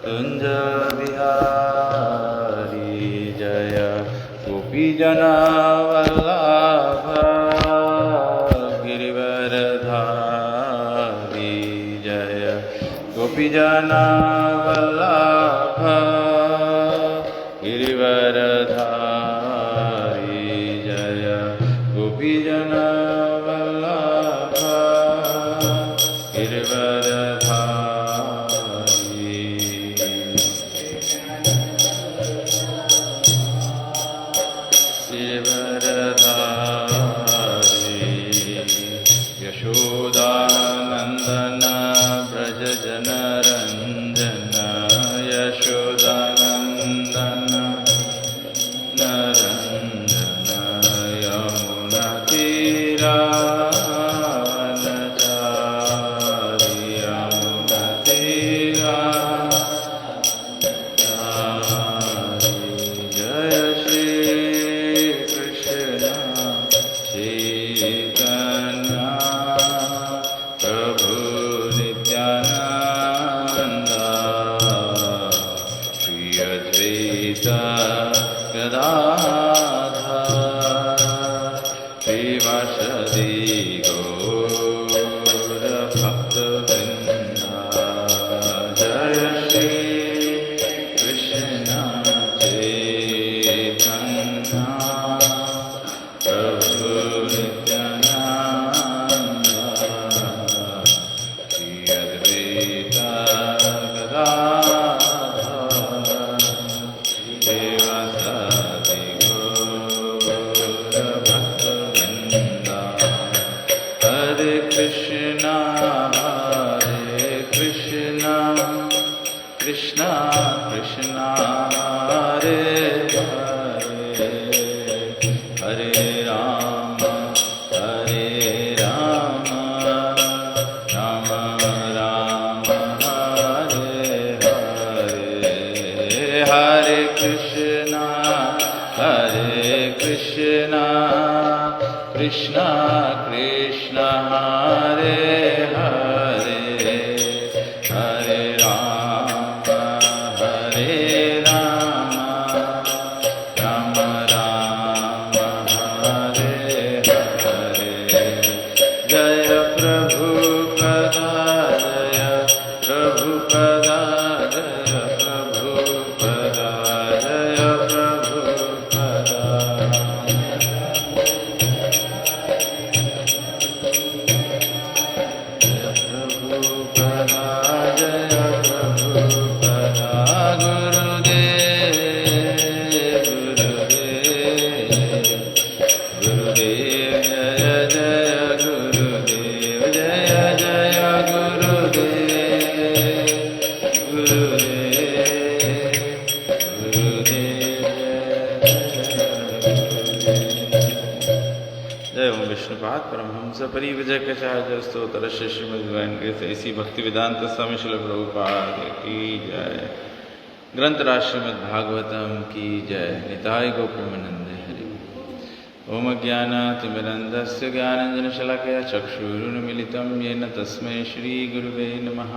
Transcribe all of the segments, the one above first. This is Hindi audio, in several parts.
कुंज बिहारी जय गोपीजना वल्लभ गिरिवरधारी जय गोपीजना वल्लभ गिरिवरधारी जय गोपीजना वल्लभ गिरिवरधारी गिरिवरधारी यशोदानंदन ब्रज जनरंजन यशोदानंदन नरंजन यमुना तीरावनचारी यमुना तीरावनचारी जय श्री कृष्ण चैतन्य प्रभु नित्यानंद श्री अद्वैत गदाधर श्रीवासदि गौर भक्तवृंद जय श्री कृष्ण चैतन्य प्रभु नित्यानंद श्री अद्वैत गदाधर श्रीवासदि गौर भक्तवृंद हरे कृष्णा कृष्णा कृष्णा हरे हरे हरे राम राम राम हरे हरे हरे कृष्णा कृष्णा कृष्णा हरे हरे हरे राम राम राम हरे हरे जय प्रभुपदा जय प्रभुपदा जय प्रभुपदा जय प्रभुपदा प्रभुपदा जय प्रभुपदा गुरुदेव गुरुदेव जय जय गुरुदेव जय जय गुरुदेव गुरुदेव जय ओम विष्णुपाद परमहंस परिव्रजक कचार्य स्तोत्र श्रीमद् इसी भक्ति वेदांत स्वामी श्रील प्रभुपाद की जय। ग्रंथराज श्रीमद् भागवतम की जय। निताय गौप्रेमानंद हरि। ओम ज्ञानातिमिरन्धस्य ज्ञानाञ्जनशलाकया चक्षुरुन्मीलितं येन तस्मै श्रीगुरुवे नमः।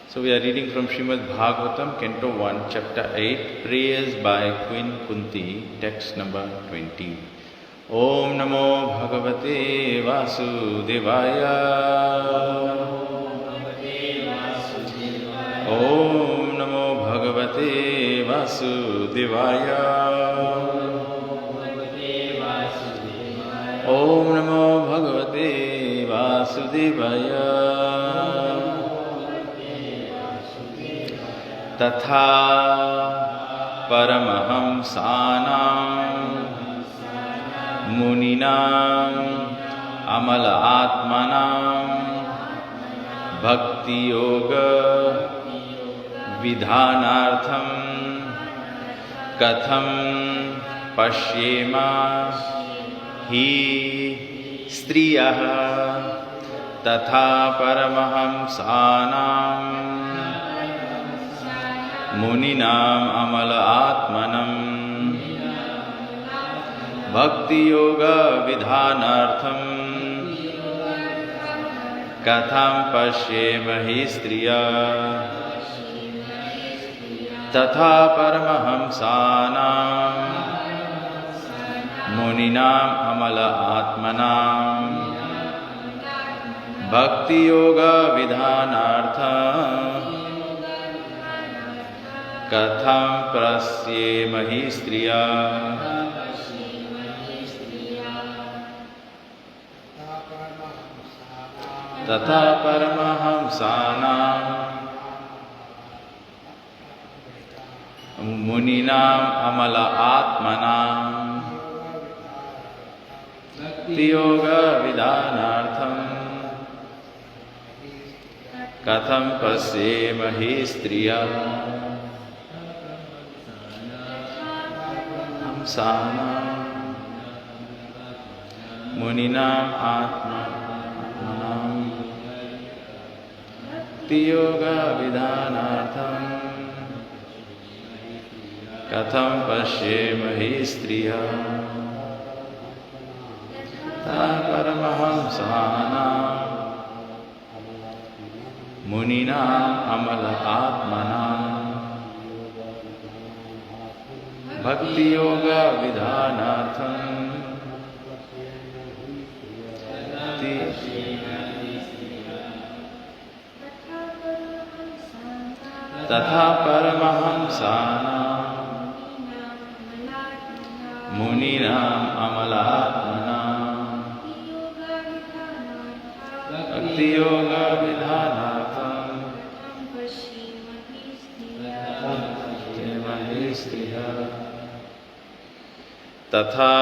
So we are reading from Srimad Bhagavatam, Canto 1, Chapter 8, Prayers by Queen Kunti, text number 20. Om Namo Bhagavate Vasudevaya. Om Namo Bhagavate Vasudevaya. Om Namo Bhagavate Vasudevaya. तथा परमहंसानां मुनीनां अमल आत्मनां भक्ति योग विधानार्थं कथं पश्येम हि स्त्रियः तथा परमहंसानां मुनीनाम् अमल आत्मनं भक्ति योग विधानार्थं कथं पश्येम हि स्त्रियः तथा परमहंसानां मुनीनाम् अमल आत्मनां भक्ति योग विधानार्थं कथं प्रस्येमहि स्त्रिया। तथा परमहंसानां मुनीनाम् अमल आत्मनां भक्ति योग विधानार्थं कथं पश्येमहि स्त्रिया। हंसानां मुनीनाम् आत्मनां भक्ति योग विधानार्थं कथं पश्येमहि स्त्रिया। परमहंसानां मुनीनाम् अमल आत्मनां भक्ति योग विधानार्थं तथा परमहंसानां मुनीनाम् अमल आत्मनां भक्ति योग विधानार्थं तथा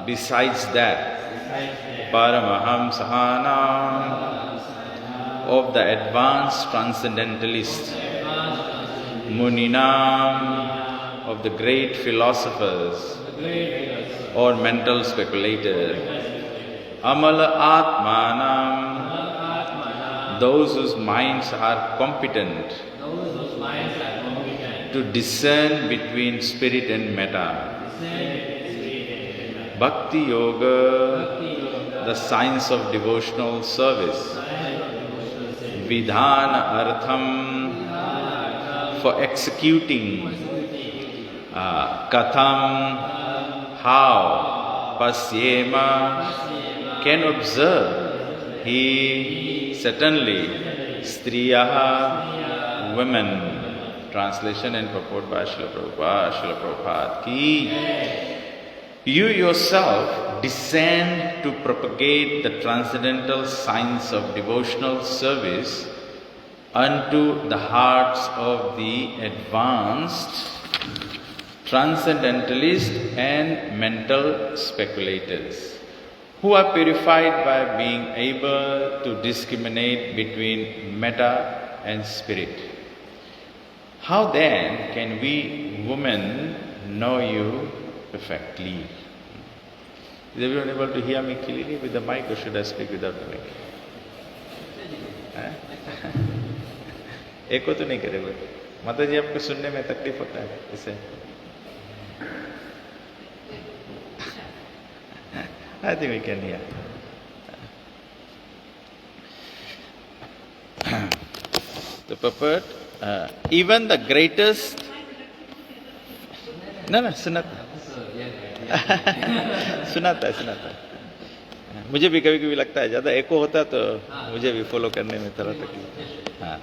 besides that Paramahamsahanam of the advanced transcendentalists, Muninam of the great philosophers or mental speculators, Amala Atmanam, those whose minds are competent to discern between spirit and matter. Bhakti Yoga, the science of devotional service. Vidhana Artham, for executing. Katham, how. Pasyema, can observe. He, certainly. Striyaha, women. Translation and purport by Srila Prabhupada ki. You yourself descend to propagate the transcendental science of devotional service unto the hearts of the advanced transcendentalists and mental speculators, who are purified by being able to discriminate between matter and spirit. How then can we women know you perfectly? Is everyone able to hear me clearly with the mic, or should I speak without the mic? एको तो नहीं करेगा माता जी, आपको सुनने में तकलीफ होता है इसे? I think we can hear. The purport, even the greatest. No, सुनाता है. मुझे भी कभी कभी लगता है ज़्यादा एको होता तो मुझे भी फॉलो करने में थोड़ा तकलीफ. हाँ.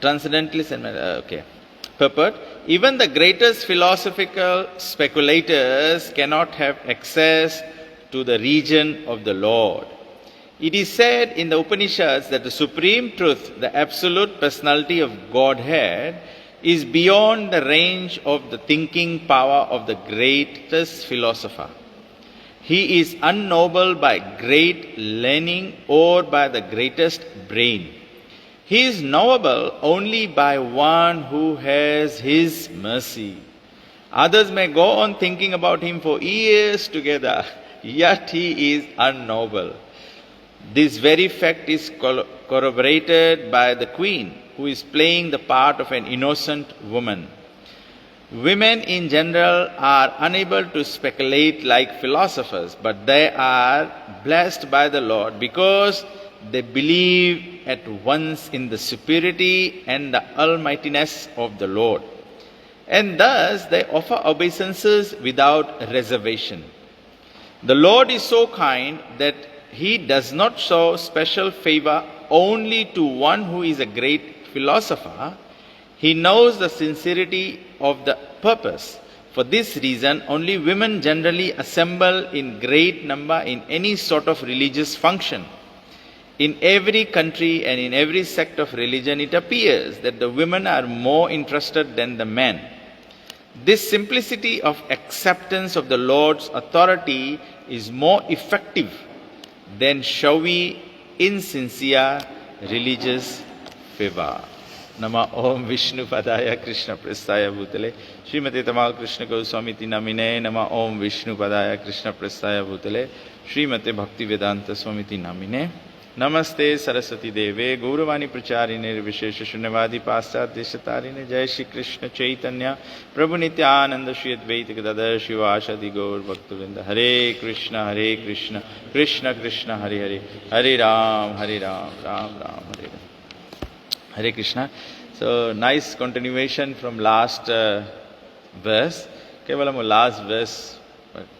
Transcendentalists and okay. Purport: even the greatest philosophical speculators cannot have access to the region of the Lord. It is said in the Upanishads that the supreme truth, the absolute personality of Godhead, is beyond the range of the thinking power of the greatest philosopher. He is unknowable by great learning or by the greatest brain. He is knowable only by one who has His mercy. Others may go on thinking about Him for years together, yet He is unknowable. This very fact is corroborated by the queen, who is playing the part of an innocent woman. Women in general are unable to speculate like philosophers, but they are blessed by the Lord because they believe at once in the superiority and the almightiness of the Lord. And thus they offer obeisances without reservation. The Lord is so kind that he does not show special favor only to one who is a great philosopher. He knows the sincerity of the purpose. For this reason, only women generally assemble in great number in any sort of religious function. In every country and in every sect of religion, it appears that the women are more interested than the men. This simplicity of acceptance of the Lord's authority is more effective than showy, insincere religious fervor. Nama Om Vishnu Padaya Krishna Prasthaya Bhutale Srimati Tamal Krishna Goswamiti Namine Nama Om Vishnu Padaya Krishna Prasthaya Bhutale Srimati Bhakti Vedanta Swamiti Namine Namaste Saraswati Deve Gauravani Pracharine Vishesha Shunyavadi Paschat Deshatarine Jai Shri Krishna Chaitanya Prabhu Nityananda Shri Advaita Gadadhar Shivashadi Gaur Bhaktavinda Hare Krishna Krishna Krishna Hare Hare Hare Ram Ram Ram Hare Hare. Hare Krishna. So nice continuation from last verse. केवल हम last verse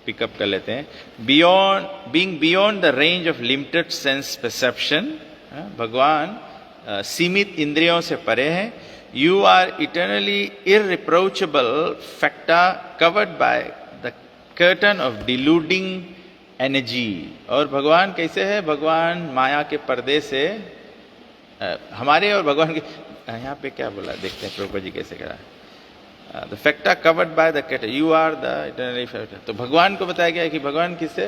pick up कर लेते हैं. Being beyond the range of limited sense perception, भगवान सीमित इंद्रियों से परे हैं. You are eternally irreproachable factor covered by the curtain of deluding energy. और भगवान कैसे है? भगवान माया के पर्दे से हमारे और भगवान के यहाँ पे क्या बोला देखते हैं प्रभुपा जी कैसे करा. The factor covered by the cater you are the eternally factor. तो भगवान को बताया गया है कि भगवान किससे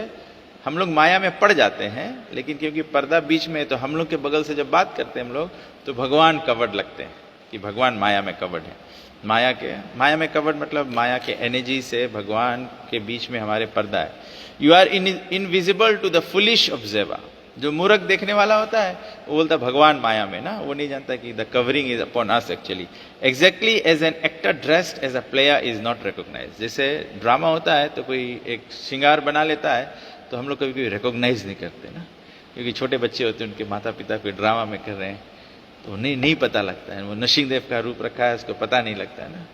हम लोग माया में पड़ जाते हैं, लेकिन क्योंकि पर्दा बीच में है तो हम लोग के बगल से जब बात करते हैं हम लोग तो भगवान कवर्ड लगते हैं कि भगवान माया में कवर्ड है. माया में कवर्ड मतलब माया के एनर्जी से भगवान के बीच में हमारे पर्दा है. You are invisible to the foolish observer. जो मूर्ख देखने वाला होता है वो बोलता भगवान माया में ना, वो नहीं जानता कि the covering is upon us actually. Exactly as an actor dressed as a player is not recognize. जैसे ड्रामा होता है तो कोई एक श्रृंगार बना लेता है तो हम लोग कभी कभी रिकॉग्नाइज नहीं करते ना, क्योंकि छोटे बच्चे होते हैं उनके माता पिता कोई ड्रामा में कर रहे हैं तो नहीं पता लगता है. वो नरसिंह का रूप रखा है उसको पता नहीं लगता है ना,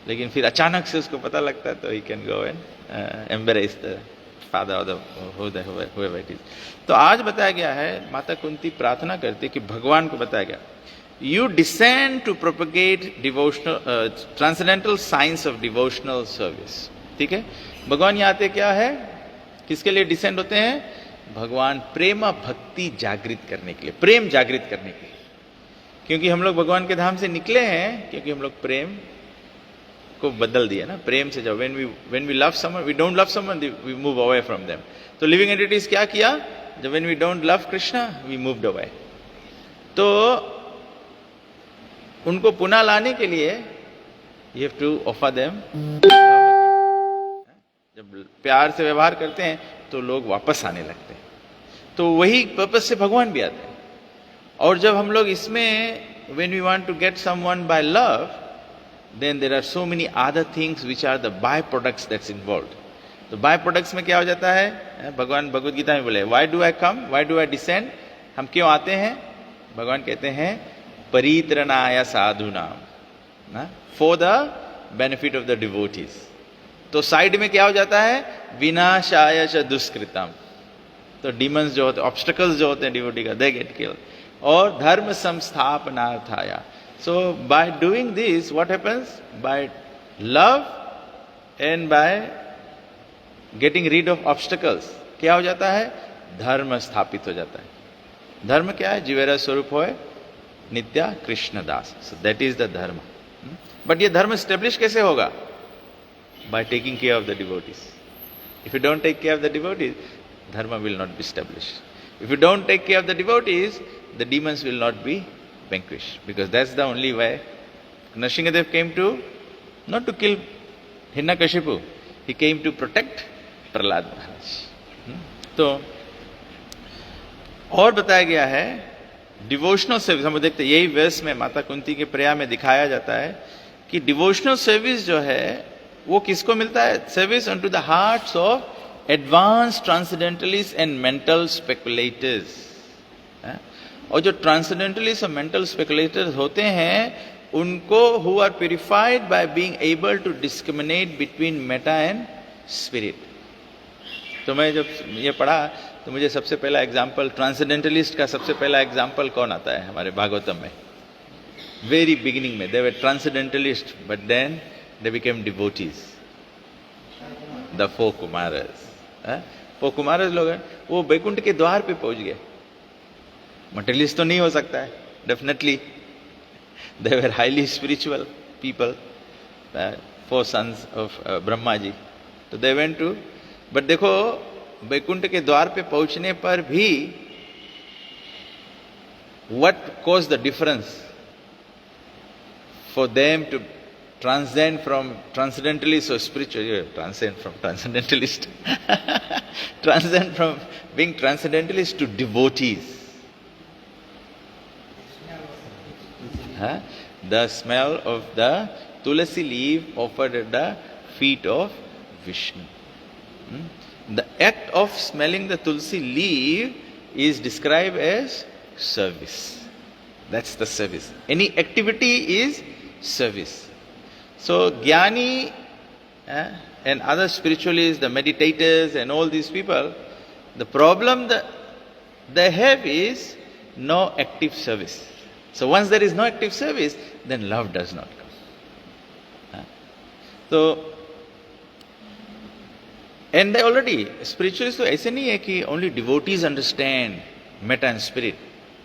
लेकिन फिर अचानक से उसको पता लगता है तो he can go and embrace the father और whoever it is. तो आज बताया गया है, माता कुंती प्रार्थना करती कि भगवान को बताया गया you descend to propagate devotional transcendental science of devotional service. ठीक है, भगवान यहाँ आते क्या है, किसके लिए डिसेंड होते हैं? भगवान प्रेम भक्ति जागृत करने के लिए, प्रेम जागृत करने के लिए. क्योंकि हम लोग भगवान के धाम से निकले हैं क्योंकि हम लोग प्रेम को बदल दिया ना. प्रेम से जब when we love someone, we don't love someone, we move away from them. तो लिविंग एंटिटीज क्या किया? जब when we don't love Krishna, we moved away. तो उनको पुनः लाने के लिए you have to offer them love. जब प्यार से व्यवहार करते हैं तो लोग वापस आने लगते हैं. तो वही पर्पस से भगवान भी आते हैं. और जब हम लोग इसमें when we want to get someone by love, then there are so many other things which are the byproducts that's involved. तो byproducts में क्या हो जाता है? भगवान भगवद गीता में बोले why do I come, why do I descend, हम क्यों आते हैं? भगवान कहते हैं परित्रणाय साधूनाम, for the benefit of the devotees. तो साइड में क्या हो जाता है? विनाशाय च दुष्कृतम. तो demons जो होते हैं, obstacles जो होते हैं डिवोटी का, they get killed. और धर्म संस्थापनार्थाय. So by doing this, what happens? By love and by getting rid of obstacles, क्या हो जाता है? धर्म स्थापित हो जाता है. धर्म क्या है? जीवेरा स्वरूप होए नित्या कृष्ण दास. So that is the dharma. But ये धर्म establish कैसे होगा? By taking care of the devotees. If you don't take care of the devotees, dharma will not be established. If you don't take care of the devotees, the demons will not be vanquished, because that's the only way. Nrsimhadev came to not to kill Hiranyakashipu, he came to protect Prahlad महाराज. तो और बताया गया है डिवोशनल सर्विस. हम देखते यही वर्स में माता कुंती के प्रेया में दिखाया जाता है कि डिवोशनल सर्विस जो है वो किसको मिलता है? Service unto the hearts of advance transcendentalist and mental speculators. और जो ट्रांसेंडेंटलिस्ट और मेंटल स्पेकुलेटर्स होते हैं उनको who are purified by being able to discriminate between matter and spirit. तो मैं जब ये पढ़ा तो मुझे सबसे पहला एग्जाम्पल ट्रांसेंडेंटलिस्ट का सबसे पहला एग्जाम्पल कौन आता है हमारे भागवतम में। वेरी बिगिनिंग में they were transcendentalist but then they became devotees, the four Kumaras. Four Kumaras लोग हैं, वो बैकुंठ के द्वार पे पहुंच गए। मटेरियलिस्ट तो नहीं हो सकता है, definitely they were highly spiritual people, four sons of Brahma ji. तो दे वेंट टू, बट देखो बैकुंठ के द्वार पे पहुंचने पर भी what cause the difference for them to transcend from transcendentalist or spiritual, transcend from transcendentalist, transcend from being transcendentalist to devotees. The smell of the tulasi leaf offered at the feet of Vishnu. The act of smelling the tulsi leaf is described as service. That's the service. Any activity is service. So Jnani and other spiritualists, the meditators and all these people, the problem that they have is no active service. So once there is no active service, then love does not come. So, and they already, spiritualists तो ऐसे नहीं है कि only devotees understand metta and spirit.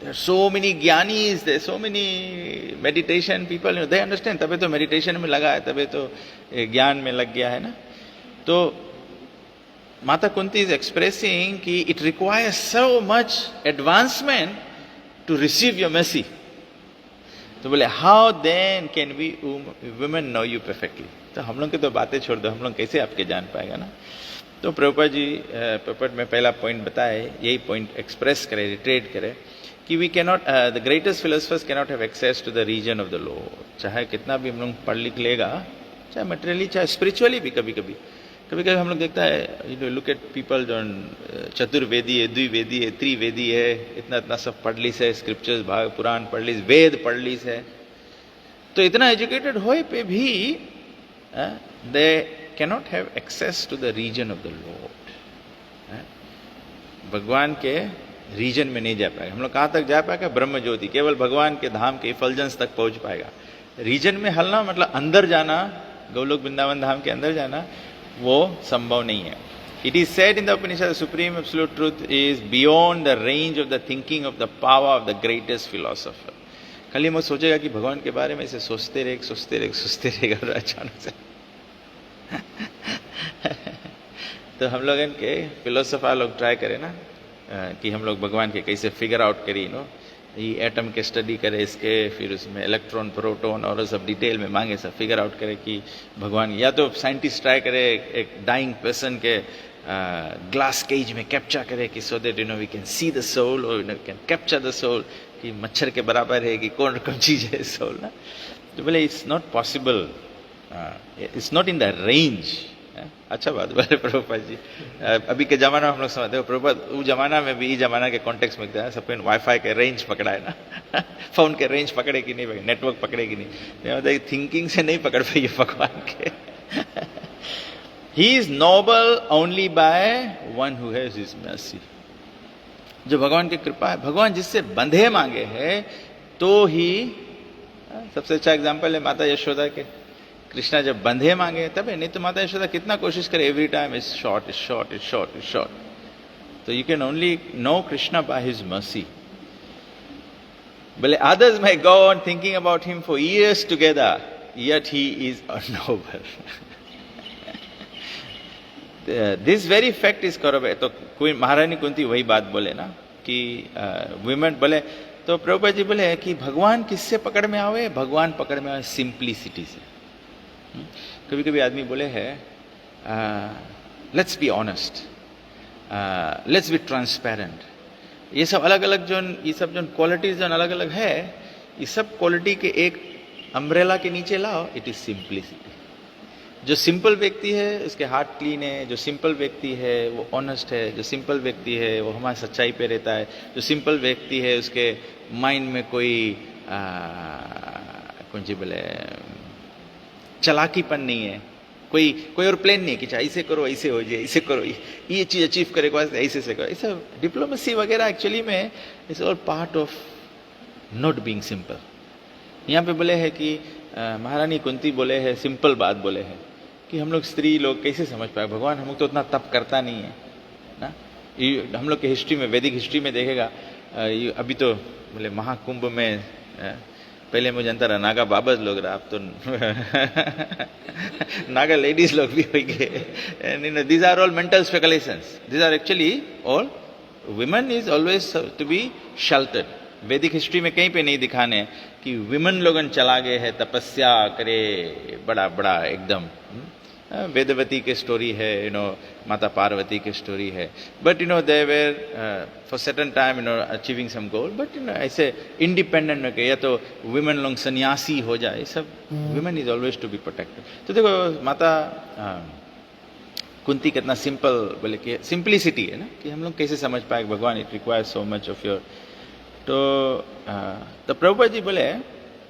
There are so many jnanis, there are so many meditation people, they understand. तबे तो meditation में लगा है, तबे तो ज्ञान में लग गया है ना। तो माता कुंती is expressing कि it requires so much advancement to receive your mercy. तो बोले how then can we women know you perfectly? तो हम लोग की तो बातें छोड़ दो, हम लोग कैसे आपके जान पाएगा ना। तो प्रभुपाद जी प्रपट में पहला पॉइंट बताए, यही पॉइंट एक्सप्रेस करे, रिट्रेट करे कि we cannot, the greatest philosophers cannot have access to the reason of the lord. चाहे कितना भी हम लोग पढ़ लिख लेगा, चाहे मटेरियली चाहे स्पिरिचुअली भी, कभी कभी हम लोग देखता है, you know, look at people जो चतुर्वेदी है, द्विवेदी है, त्रिवेदी है, इतना इतना सब पढ़ ली से, स्क्रिप्चर्स भाग पुराण पढ़ ली, वेद पढ़ ली से, तो इतना एजुकेटेड होए पे भी they cannot have access to the reason of the lord. भगवान के रीजन में नहीं जा पाएगा। हम लोग कहाँ तक जा पाएगा? ब्रह्म ज्योति, केवल भगवान के धाम के इफल्जेंस तक पहुंच पाएगा। रीजन में हलना मतलब अंदर जाना, गोलोक वृंदावन धाम के अंदर जाना, वो संभव नहीं है। It is said in the Upanishad, supreme absolute truth is beyond the range of the thinking of the power of the greatest philosopher. खाली वो सोचेगा कि भगवान के बारे में इसे सोचते रहेगा और अचानक से तो हम लोग इनके फिलोसफर लोग ट्राई करें ना कि हम लोग भगवान के कैसे फिगर आउट करें, नो, ये एटम के स्टडी करे इसके, फिर उसमें इलेक्ट्रॉन प्रोटॉन और सब डिटेल में मांगे, सब फिगर आउट करे कि भगवान, या तो साइंटिस्ट ट्राई करे एक डाइंग पर्सन के ग्लास केज में कैप्चर करे कि so that you know we can see the soul और we can capture the soul, कि मच्छर के बराबर है कि कौन कौन चीज़ है सोल ना। तो बोले it's not possible, it's not in the range. अच्छा बात बोले प्रभुपाद जी। अभी के जमाना में हम लोग समझते हो प्रभुपाद, उस जमाना में भी, इस जमाना के कॉन्टेक्स्ट में क्या सब वाईफाई के रेंज पकड़ा है ना फोन के रेंज पकड़े कि नहीं, नेटवर्क पकड़े कि नहीं, थिंकिंग से नहीं पकड़ पाइए भगवान के। He is knowable only by one who has his mercy. जो भगवान की कृपा है, भगवान जिससे बंधे मांगे है तो ही, सबसे अच्छा एग्जाम्पल है माता यशोदा के। कृष्णा जब बंधे मांगे तब है, नहीं तो माता यशोदा कितना कोशिश करे, every time is short is short is short is short. तो you can only know Krishna by his mercy. बोले others may go on thinking about him for years together, yet he is unknowable. This very fact is corroborated. तो कोई महारानी कुंती वही बात बोले ना कि women बोले, तो प्रभुपाद जी बोले कि भगवान किससे पकड़ में आवे? भगवान पकड़ में आवे सिंप्लिसिटी से। कभी कभी आदमी बोले है let's be honest, let's be transparent, ये सब अलग अलग जो, ये सब जो क्वालिटीज जो अलग अलग है, ये सब क्वालिटी के एक अम्ब्रेला के नीचे लाओ, इट इज सिंप्लिसिटी। जो सिंपल व्यक्ति है उसके हार्ट क्लीन है, जो सिंपल व्यक्ति है वो ऑनेस्ट है, जो सिंपल व्यक्ति है वो हमारी सच्चाई पे रहता है, जो सिंपल व्यक्ति है उसके माइंड में कोई कौन सी बोले चलाकीपन नहीं है, कोई और प्लान नहीं कि चाहे ऐसे करो ऐसे हो जाए, ऐसे करो ये चीज अचीव करेगा ऐसे से करो। ऐसा डिप्लोमेसी वगैरह एक्चुअली में it's all part of not being simple. यहाँ पे बोले हैं कि महारानी कुंती बोले हैं, सिंपल बात बोले हैं कि हम लोग स्त्री लोग कैसे समझ पाए भगवान, हम लोग तो उतना तप करता नहीं है ना। हम लोग के हिस्ट्री में, वैदिक हिस्ट्री में देखेगा, अभी तो बोले महाकुंभ में पहले मुझे जानता रहा नागा बाबा लोग रहा, अब तो नागा लेडीज लोग भी हो गए। These are all mental speculations, these are actually all women is always to be sheltered। Vedic history में कहीं पे नहीं दिखाने कि विमेन लोगन चला गए हैं तपस्या करे बड़ा बड़ा एकदम। वेदवती के स्टोरी है, माता पार्वती की स्टोरी है, but they were for certain time achieving some goal, but ऐसे इंडिपेंडेंट होके या तो विमेन लोग सन्यासी हो जाए, सब women is always to be protected. तो देखो माता कुंती कितना सिंपल, बोले कि सिंप्लिसिटी है ना, कि हम लोग कैसे समझ पाए भगवान, it requires so much of your. तो प्रभुपाद जी बोले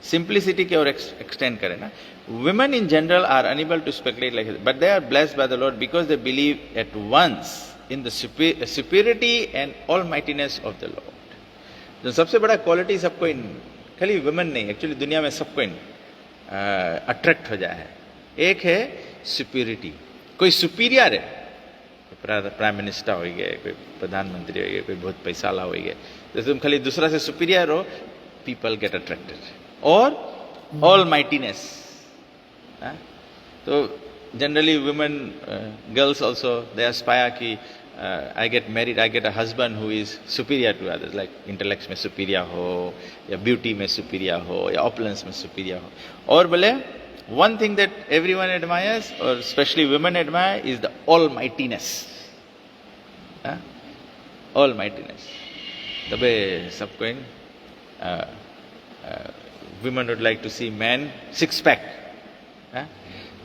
सिंप्लिसिटी की ओर एक्सटेंड करें ना। Women in general are unable to speculate like this, but they are blessed by the Lord because they believe at once in the superiority and almightiness of the Lord। जो सबसे बड़ा क्वालिटी सबको खाली वुमेन नहीं, एक्चुअली दुनिया में सबको अट्रैक्ट हो जाए है, एक है सुपीरियरिटी। कोई सुपीरियर है, प्राइम मिनिस्टर हो गए, कोई प्रधानमंत्री हो गए, कोई बहुत पैसा ला हो गए, तो तुम खाली दूसरा से सुपीरियर हो, पीपल गेट अट्रैक्टेड। और ऑल माइटीनेस, तो generally women girls also they aspire कि I get married, I get a husband who is superior to others, like intellect में सुपीरियर हो, या ब्यूटी में सुपीरियर हो, या ऑपुलेंस में सुपीरियर हो। और बोले one thing that everyone admires, or especially women admire, is the almightiness। almightiness तबे सबको women would like to see men six pack।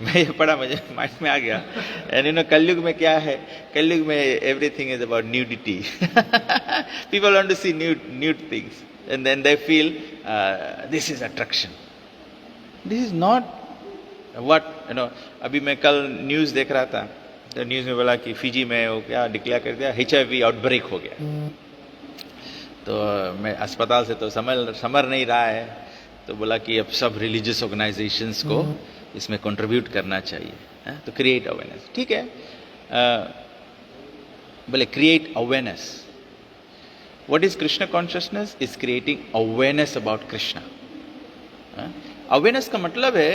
मैं ये पढ़ा, मुझे माइंड में आ गया। एंड कलयुग में क्या है, कलयुग में everything is about nudity. People want to see nude things and then they feel this is attraction. This is not what अभी मैं कल न्यूज़ देख रहा था, तो न्यूज़ में बोला कि फिजी में वो क्या डिक्लेयर कर दिया, HIV आउटब्रेक हो गया। तो मैं अस्पताल से तो समझ नहीं रहा है, तो बोला कि अब सब रिलीजियस ऑर्गेनाइजेशंस को इसमें कंट्रीब्यूट करना चाहिए, तो क्रिएट अवेयरनेस। ठीक है, बोले create awareness. What is Krishna consciousness? Is creating awareness about Krishna. Awareness का मतलब है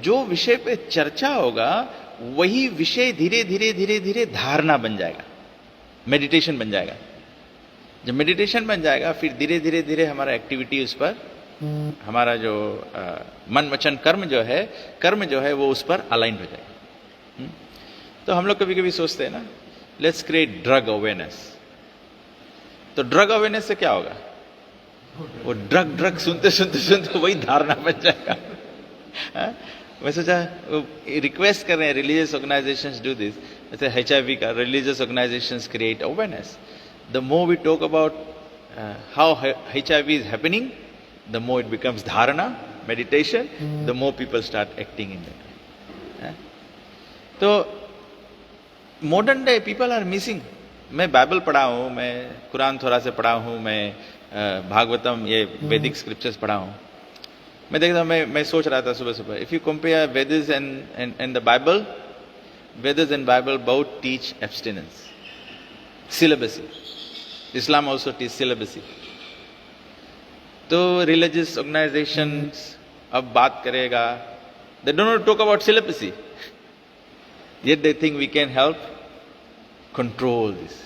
जो विषय पे चर्चा होगा वही विषय धीरे धीरे धीरे धीरे धारणा बन जाएगा, मेडिटेशन बन जाएगा। जब मेडिटेशन बन जाएगा फिर धीरे धीरे धीरे हमारा एक्टिविटी उस पर, हमारा जो मन वचन कर्म जो है वो उस पर अलाइन हो जाएगा। तो हम लोग कभी कभी सोचते हैं ना, लेट्स क्रिएट ड्रग अवेयरनेस। तो ड्रग अवेयरनेस से क्या होगा, वो ड्रग सुनते सुनते वही धारणा बन जाएगा। मैं सोचा रिक्वेस्ट कर रहे हैं रिलीजियस ऑर्गेनाइजेशंस डू दिस, जैसे HIV का religious organisations create awareness. The more we talk about how HIV is happening, the more it becomes dharana, meditation, the more people start acting in that way। तो modern day people are missing। मैं बाइबल पढ़ा हूँ, मैं कुरान थोड़ा से पढ़ा हूँ, मैं भागवतम ये वैदिक स्क्रिप्चर्स पढ़ा हूँ। मैं देखता हूँ, मैं सोच रहा था सुबह सुबह, if you compare Vedas and the Bible, Vedas and Bible both teach abstinence, celibacy। Islam also teach celibacy। तो रिलीजियस ऑर्गेनाइजेशंस अब बात करेगा, they don't want to talk about celibacy, yet they think we can help control this।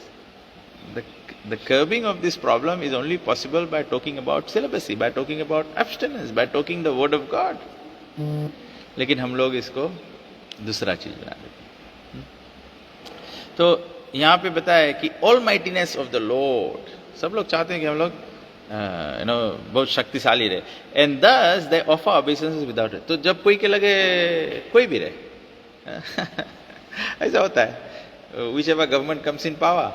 The curbing of this problem is only possible by talking about celibacy, by talking about abstinence, by talking the word of God। लेकिन हम लोग इसको दूसरा चीज बना देते हैं। तो यहाँ पे बताया है कि ऑलमाइटीनेस ऑफ द लॉर्ड, सब लोग चाहते हैं कि हम लोग बहुत शक्तिशाली रहे, एंड दस दे ऑफर ओबेसेंस विदाउट। तो जब कोई के लगे कोई भी रहे ऐसा होता है, whichever government comes in power,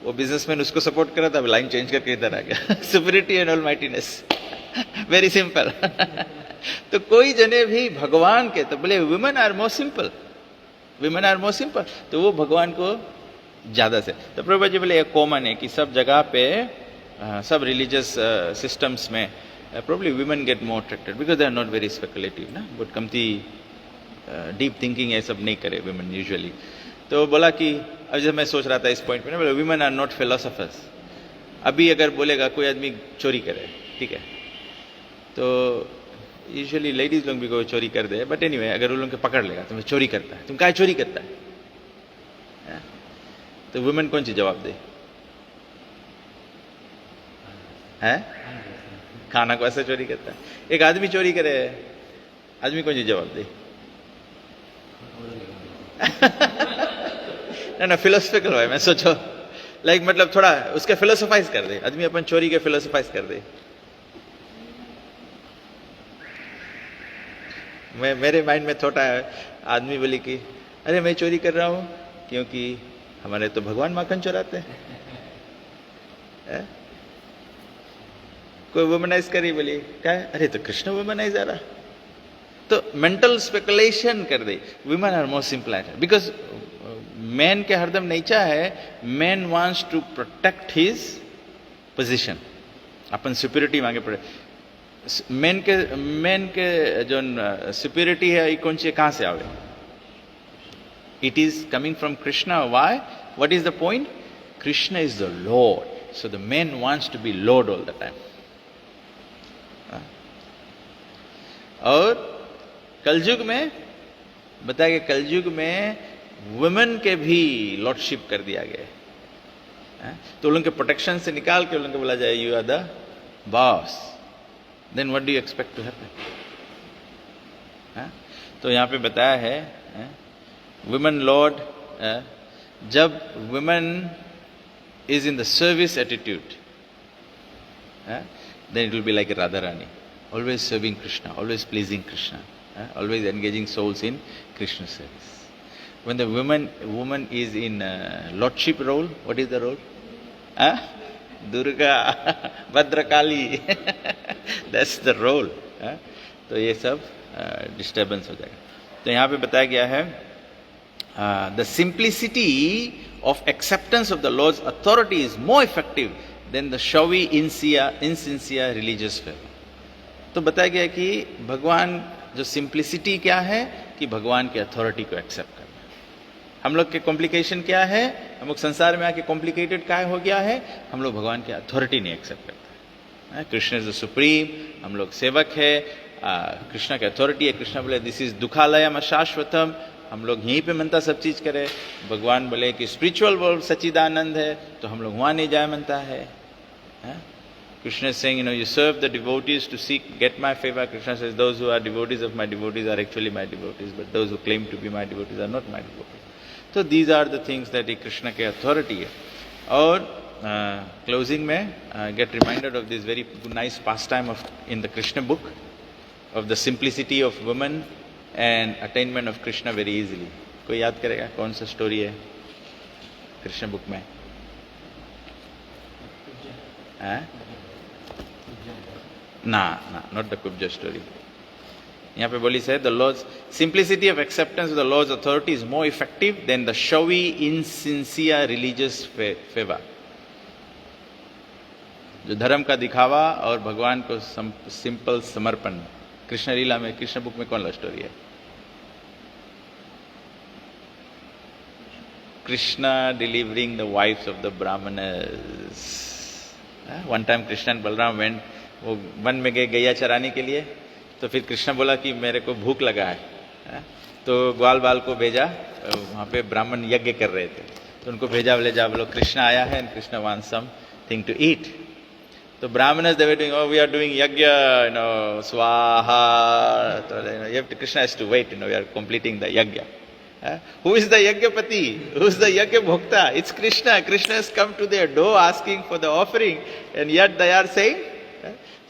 वो बिजनेसमैन उसको सपोर्ट कर रहा था, लाइन चेंज करके इधर आ गया। Superiority and almightiness, very simple. तो कोई जने भी भगवान के तो बोले women are more simple, women are more simple, तो वो भगवान को ज्यादा से। तो प्रभुपाद जी बोले ये कॉमन है कि सब जगह पे सब रिलीजियस सिस्टम्स में probably women get more attracted because they are not very speculative ना, बहुत कमती डीप थिंकिंग ये सब नहीं करे women usually। तो बोला कि अब जब मैं सोच रहा था इस पॉइंट पे ना, बोले women are not philosophers। अभी अगर बोलेगा कोई आदमी चोरी करे, ठीक है, तो यूजुअली लेडीज लोग भी कोई चोरी कर दे, बट एनीवे अगर उन लोग को पकड़ लेगा तुम्हें चोरी करता है, तुम क्या चोरी करता है, तो वुमेन कौन सी जवाब दे? हैं खाना को ऐसे चोरी करता है। एक आदमी चोरी करे, आदमी कौन सी जवाब दे? ना फिलोसफिकल है, मैं सोचो लाइक मतलब थोड़ा उसके फिलोसोफाइज कर दे, आदमी अपन चोरी के फिलोसोफाइज कर दे। मेरे माइंड में थोड़ा आदमी बोली कि अरे मैं चोरी कर रहा हूं क्योंकि हमारे तो भगवान माखन चुराते हैं। कोई वुमनाइज करी, बोली क्या है, अरे तो कृष्ण वुमनाइज आ रहा, तो मेंटल स्पेकुलेशन कर दे। Women are more simple because man के हरदम नेचर है, man wants to protect his position, अपन सुपीरियरिटी मांगे पड़े। मैन के जो सुपीरियरिटी है कौन सी कहां से आवे? It is coming from Krishna. Why? What is the point? Krishna is the lord, so the man wants to be lord all the time. और कलयुग में बताया कि कलयुग में वुमेन के भी लॉर्डशिप कर दिया गया है, तो उनके प्रोटेक्शन से निकाल के उनको बोला जाए you are the boss, then what do you expect to happen? तो यहां पे बताया है वुमेन लॉर्ड, जब women is in the service attitude, then it will be like Radha Rani, always serving Krishna, always pleasing Krishna, always engaging souls in Krishna service. When the woman is in lordship role, what is the role? Durga, Bhadrakali, that's the role. तो ये सब डिस्टर्बेंस हो जाएगा। तो यहाँ पे बताया गया है the simplicity of acceptance of the Lord's authority is more effective than the showy, insincere religious faith। तो बताया गया कि भगवान जो सिंप्लिसिटी क्या है कि भगवान की अथॉरिटी को एक्सेप्ट करना। हम लोग के कॉम्प्लिकेशन क्या है, हम लोग संसार में आके कॉम्प्लिकेटेड क्या हो गया है, हम लोग भगवान की अथॉरिटी नहीं एक्सेप्ट करते। कृष्ण इज द सुप्रीम, हम लोग सेवक है, कृष्ण की अथॉरिटी है। कृष्ण बोले दिस इज दुखालयम अशाश्वतम, हम लोग यहीं पे मनता सब चीज करे। भगवान बोले कि स्पिरिचुअल वर्ल्ड सच्चिदानंद है, तो हम लोग वहां नहीं जाए मनता है। Krishna is saying, you serve the devotees to get my favor. Krishna says, those who are devotees of my devotees are actually my devotees, but those who claim to be my devotees are not my devotees. So these are the things that Krishna की authority है। और closing में get reminded of this very nice pastime in the Krishna book of the simplicity of women and attainment of Krishna very easily। कोई याद करेगा कौन सा स्टोरी है कृष्ण बुक में? ना, not the Kubja story। यहाँ पे बोली से the Lord's simplicity of acceptance of the Lord's authority is more effective than the showy, insincere religious favor। जो धर्म का दिखावा और भगवान को सिंपल समर्पण। कृष्ण लीला में, कृष्ण बुक में कौन सा स्टोरी है? Krishna delivering the wives of the Brahmanas। One time Krishna and Balram went, वो वन में गए गैया चराने के लिए। तो फिर कृष्ण बोला कि मेरे को भूख लगा है, तो ग्वाल बाल को भेजा, वहाँ पे ब्राह्मण यज्ञ कर रहे थे, तो उनको भेजा, बोले जा बोलो कृष्ण आया है and Krishna want something to eat. तो brahmanas they were doing, oh we are doing yajna, swaha. तो Krishna has to wait, we are completing the yajna. Who is the Yajnapati? Who is the Yajna Bhokta? It's Krishna. Krishna has come to their door asking for the offering, and yet they are saying,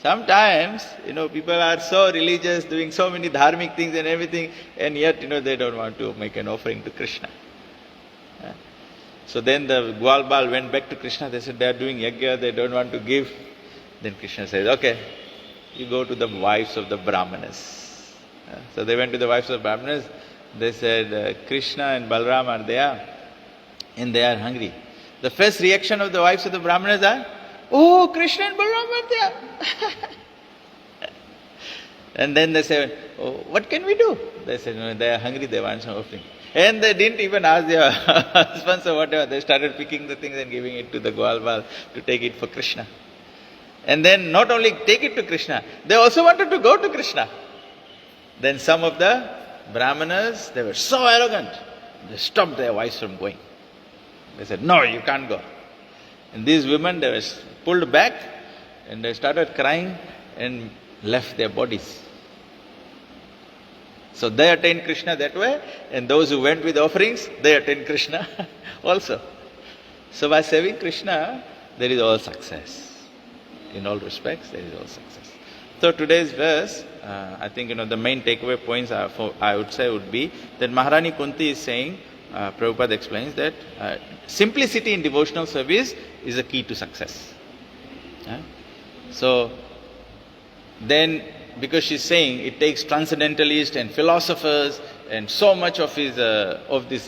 sometimes, people are so religious, doing so many dharmic things and everything, and yet, they don't want to make an offering to Krishna. So then the Gwalbal went back to Krishna. They said, they are doing yajna, they don't want to give. Then Krishna says, okay, you go to the wives of the Brahmanas. So they went to the wives of the Brahmanas. They said, Krishna and Balram are there and they are hungry. The first reaction of the wives of the Brahmanas are, oh, Krishna and Balram are there. And then they said, oh, what can we do? They said, no, they are hungry, they want some offering. And they didn't even ask their husbands or whatever. They started picking the things and giving it to the Gwalbal to take it for Krishna. And then not only take it to Krishna, they also wanted to go to Krishna. Then some of the Brahmanas, they were so arrogant, they stopped their wives from going. They said, no, you can't go. And these women, they were pulled back and they started crying and left their bodies. So they attained Krishna that way, and those who went with offerings, they attained Krishna also. So by serving Krishna, there is all success. In all respects, there is all success. So today's verse, I think the main takeaway points I would say would be that Maharani Kunti is saying, Prabhupada explains that simplicity in devotional service is a key to success. So then, because she's saying it takes transcendentalists and philosophers and so much of these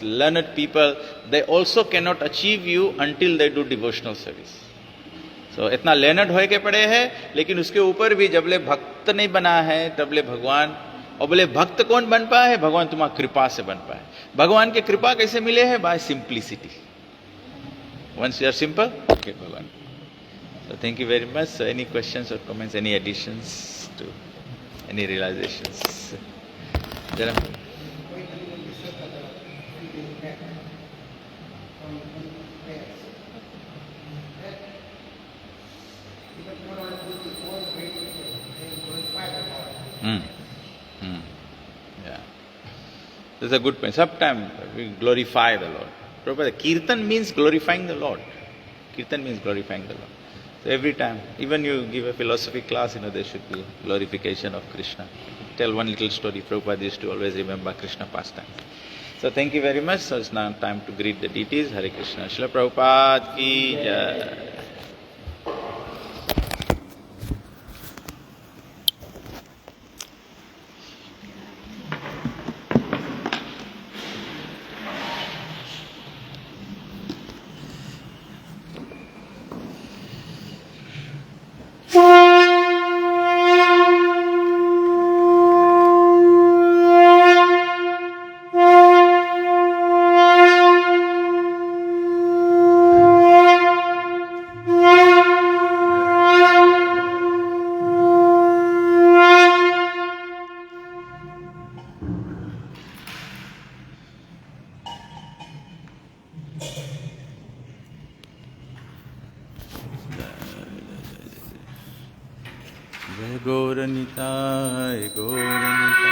learned people, they also cannot achieve you until they do devotional service. So इतना learned होए के पड़े हैं, लेकिन उसके ऊपर भी जबले भक्त नहीं बना है तबले भगवान, और बोले भक्त कौन बन पाए है? भगवान तुम्हारी कृपा से बन पाए. भगवान की कृपा कैसे मिले है? By simplicity. Once you are simple, okay, भगवान. So thank you very much. So any questions or comments, any additions to any realizations? Jara. Yeah. That's a good point. Sometimes we glorify the Lord. Prabhupada, Kirtan means glorifying the Lord. Kirtan means glorifying the Lord. So every time, even you give a philosophy class, there should be glorification of Krishna. Tell one little story. Prabhupada used to always remember Krishna pastimes. So thank you very much. So it's now time to greet the deities. Hare Krishna. Srila Prabhupada ki jai. Jai Gauranitai, Gauranitai.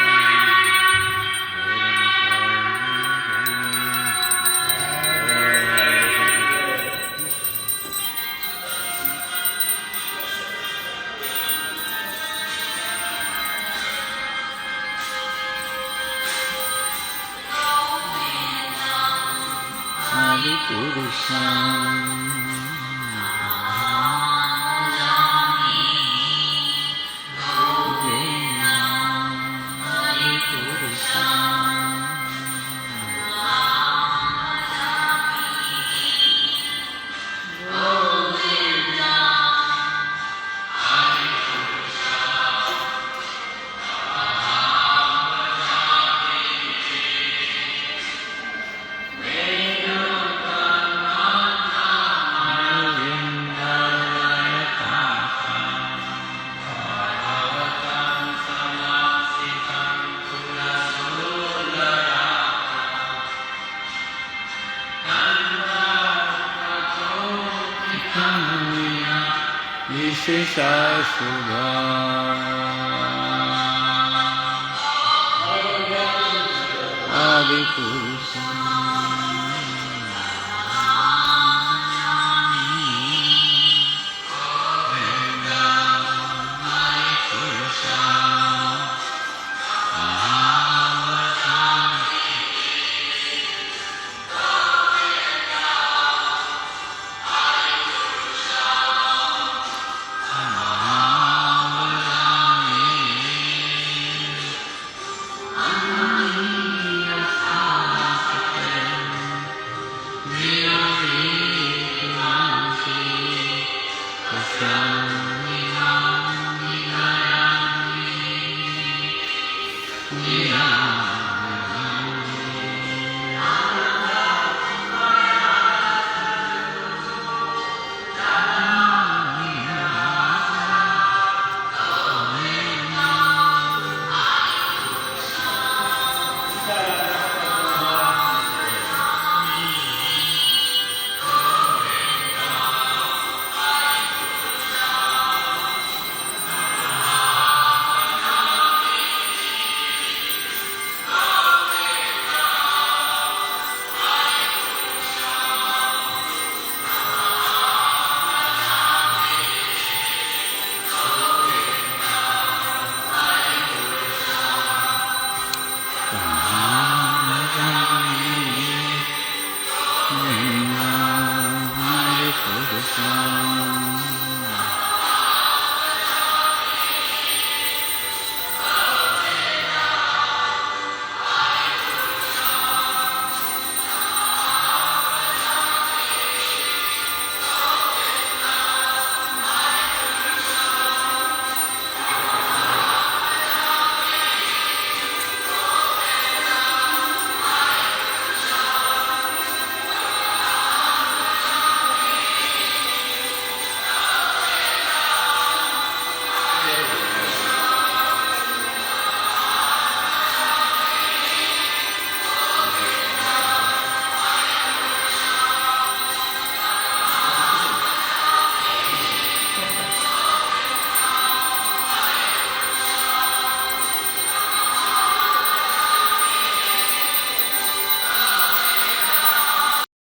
Adi